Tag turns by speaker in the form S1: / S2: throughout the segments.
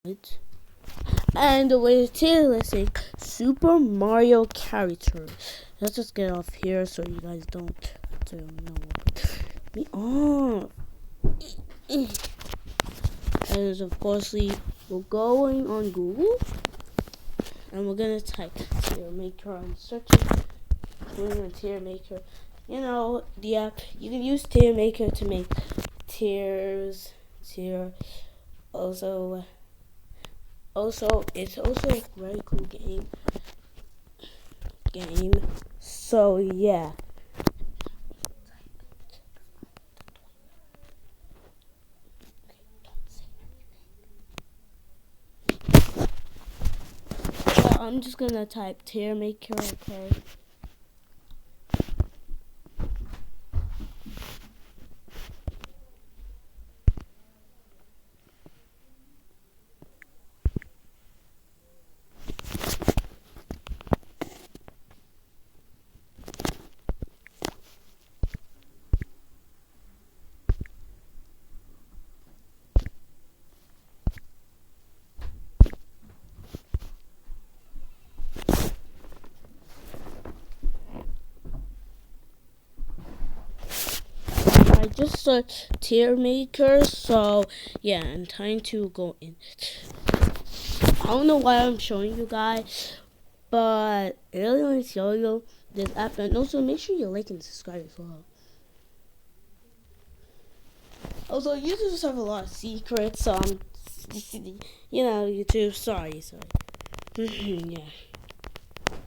S1: And we're listing Super Mario characters. Let's just get off here so you guys don't know what me off. As of course we're going on Google and we're gonna type tier maker and searching for tier maker. You know the app. You can use tier maker to make tiers. Also, it's also a very cool game. So yeah. I'm just gonna type tier maker, okay? I just searched tier maker, so yeah, I'm trying to go in. I don't know why I'm showing you guys, but I really want to show you this app, and also make sure you like and subscribe as well. Also, YouTubers have a lot of secrets, so YouTube. Sorry. Yeah.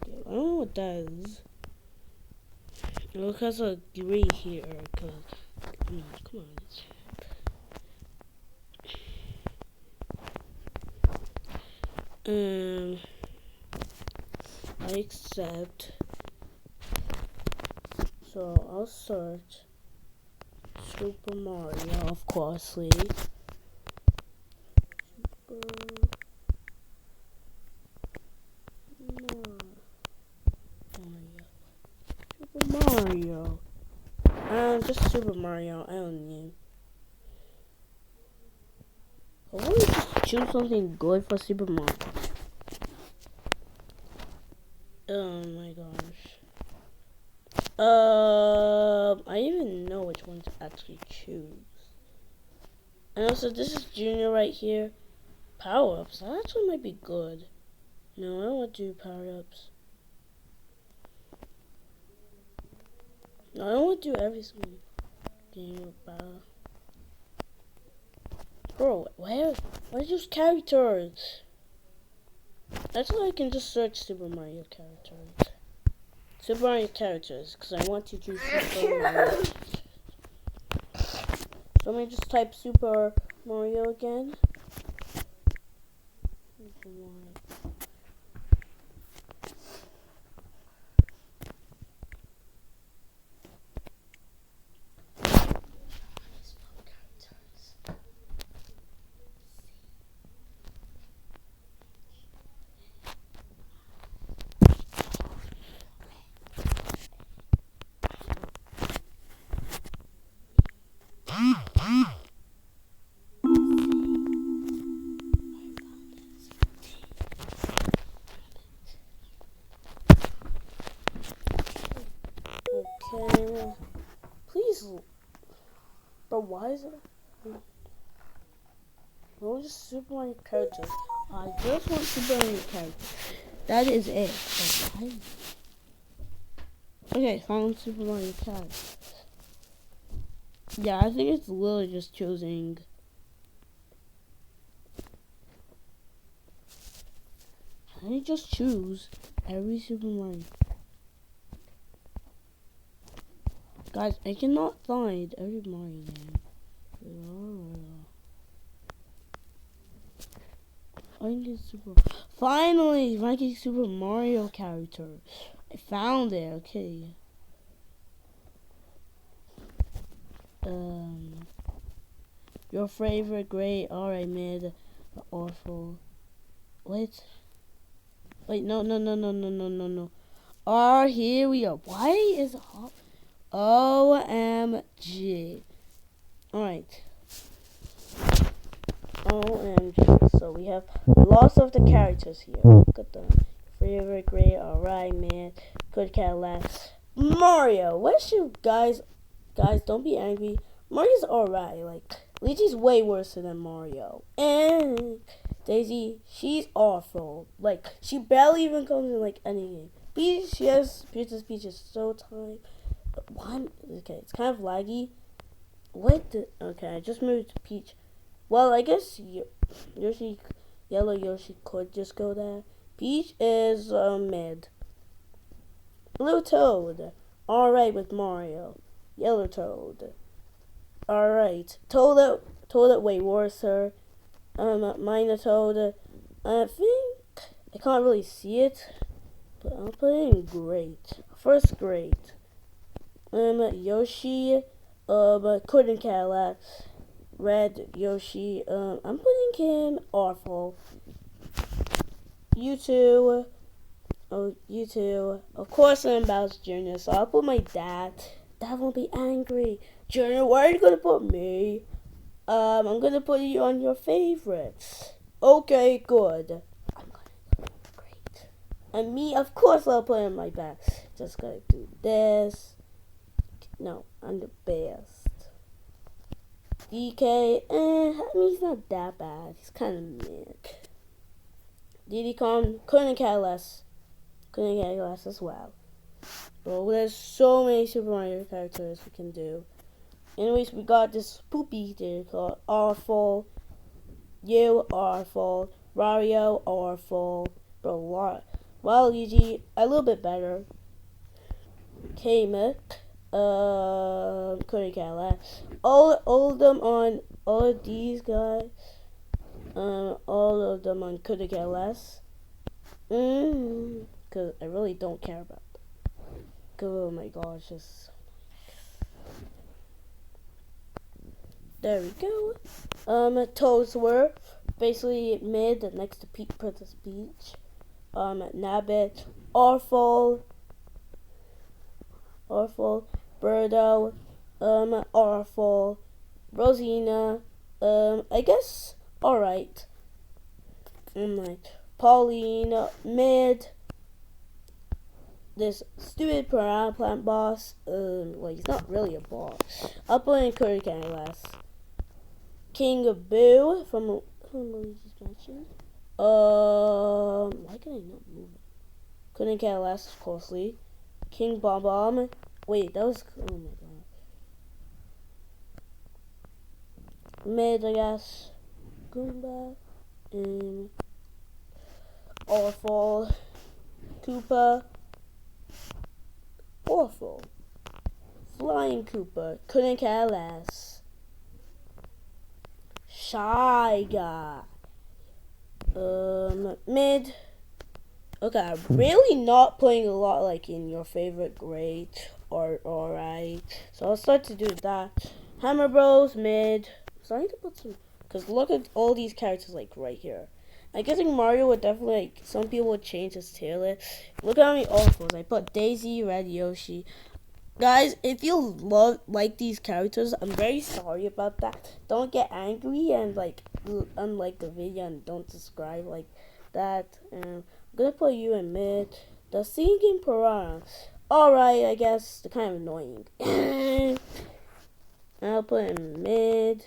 S1: I don't know what that is. It has a gray here, cause come on. I accept. So I'll search Super Mario, of course, Super Mario. Just Super Mario. I don't need. I want to just choose something good for Super Mario. Oh my gosh. I even know which one to actually choose. And also, this is Junior right here. Power-ups. That actually might be good. No, I don't want to do power-ups. No, I don't want to do every single game about. Bro, why use characters? Actually, I can just search Super Mario characters. Super Mario characters, because I want to choose Super Mario. So let me just type Super Mario again. Okay, please, but why is it? We'll just Super Mario characters. I just want Super Mario characters. That is it. Okay, found Super Mario characters. Yeah, I think it's literally just choosing. I just choose every Super Mario. Guys, I cannot find every Mario game. Finally, ranking Super Mario character. I found it. Okay. Your favorite, great, alright, mid, awful. Wait, no. Here we are. Why is it hot? OMG. Alright. OMG. So we have lots of the characters here. Look at them. Favorite, great, alright, man. Good cat last. Mario, what you guys don't be angry. Mario's alright. Like Luigi's way worse than Mario. And Daisy, she's awful. Like she barely even comes in like any game. Peach, yes, Princess Peach is so tight. Why? Okay, it's kind of laggy. Okay, I just moved to Peach. Well, I guess Yoshi, Yellow Yoshi could just go there. Peach is mid. Blue Toad, alright with Mario. Yellow Toad, alright. Toad way worse. Minor Toad, I think I can't really see it, but I'll put it in great. First great. Yoshi, couldn't Cadillac. Red Yoshi, I'm putting him awful. You two. Oh, you two. Of course I'm Bowser Jr., so I'll put my dad. Dad won't be angry. Junior, why are you gonna put me? I'm gonna put you on your favorites. Okay, good. I'm gonna great. And me, of course I'll put in my best. Just gotta do this. No, I'm the best. DK, I mean, he's not that bad. He's kind of mid. Diddy Kong, couldn't care less. Couldn't care less as well. Bro, there's so many Super Mario characters we can do. Anyways, we got this poopy thing called Awful. You Awful. Wario Awful. Bro, Waluigi, a little bit better. Kamek. Couldn't care less. All of them on all of these guys. All of them on couldn't care less. Cause I really don't care about them. Oh my gosh, just there we go. Toadsworth, basically mid next to Princess Peach. Nabbit, Awful. Birdo, Awful, Rosina, I guess, alright. Pauline, mid. This stupid piranha plant boss, well, he's not really a boss. I'll put in Curry Candy last. King Boo from Luigi's Mansion. Why can I not move it? Couldn't care less, of course. King Bomb Bomb. Wait, that was, oh my god. Mid, I guess. Goomba. Awful. Koopa. Awful. Flying Koopa. Couldn't care less. Shy Guy. Mid. Okay, I'm really not playing a lot like in your favorite great or alright. So I'll start to do that. Hammer Bros, mid. So I need to put some, because look at all these characters like right here. I guess Mario would definitely, like, some people would change his tail. Look at how many awfuls. I put Daisy, Red Yoshi. Guys, if you like these characters, I'm very sorry about that. Don't get angry and unlike the video and don't subscribe like that. I'm gonna put you in mid. The singing piranha. Alright, I guess they're kind of annoying. I'll put in mid.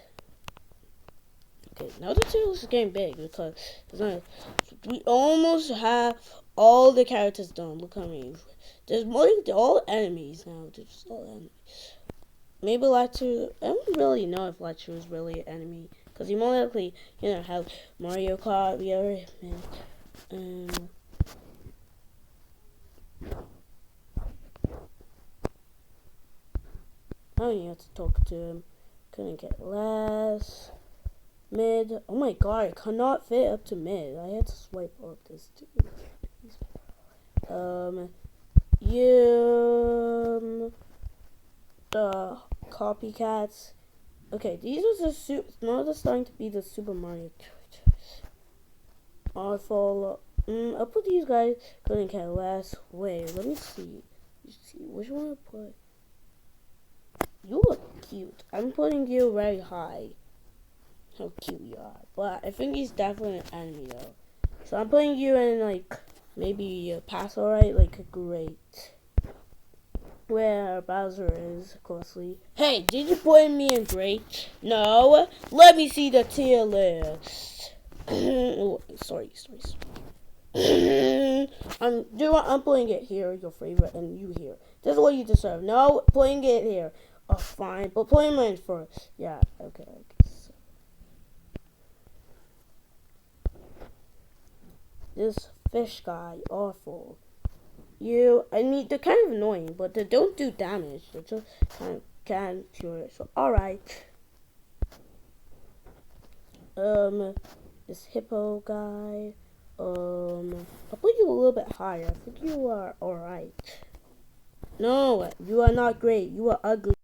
S1: Okay, now the channel is getting big because we almost have all the characters done. Look how many. There's more than all enemies now. There's all enemies. Maybe Latcher. I don't really know if Latcher is really an enemy because you more likely, have Mario Kart. We already. I don't even have to talk to him. Couldn't get less. Mid. Oh my god, I cannot fit up to mid. I had to swipe up this too. The copycats. Okay, these are now they're starting to be the Super Mario characters. Awful. I'll put these guys. Couldn't get less. Wait, let me see. Which one to put? You look cute. I'm putting you very high. how cute you are. But I think he's definitely an enemy though. So I'm putting you in like maybe a pass, alright, like a great. Where Bowser is, closely. Hey, did you put me in great? No. Let me see the tier list. Oh, sorry. I'm putting it here, your favorite, and you here. This is what you deserve. No, putting it here. Oh, fine, but putting mine first. Yeah, okay. I guess. This fish guy, awful. I mean, they're kind of annoying, but they don't do damage. They just kind of can cure it. So, alright. This hippo guy. I'll put you a little bit higher. I think you are alright. No, you are not great. You are ugly.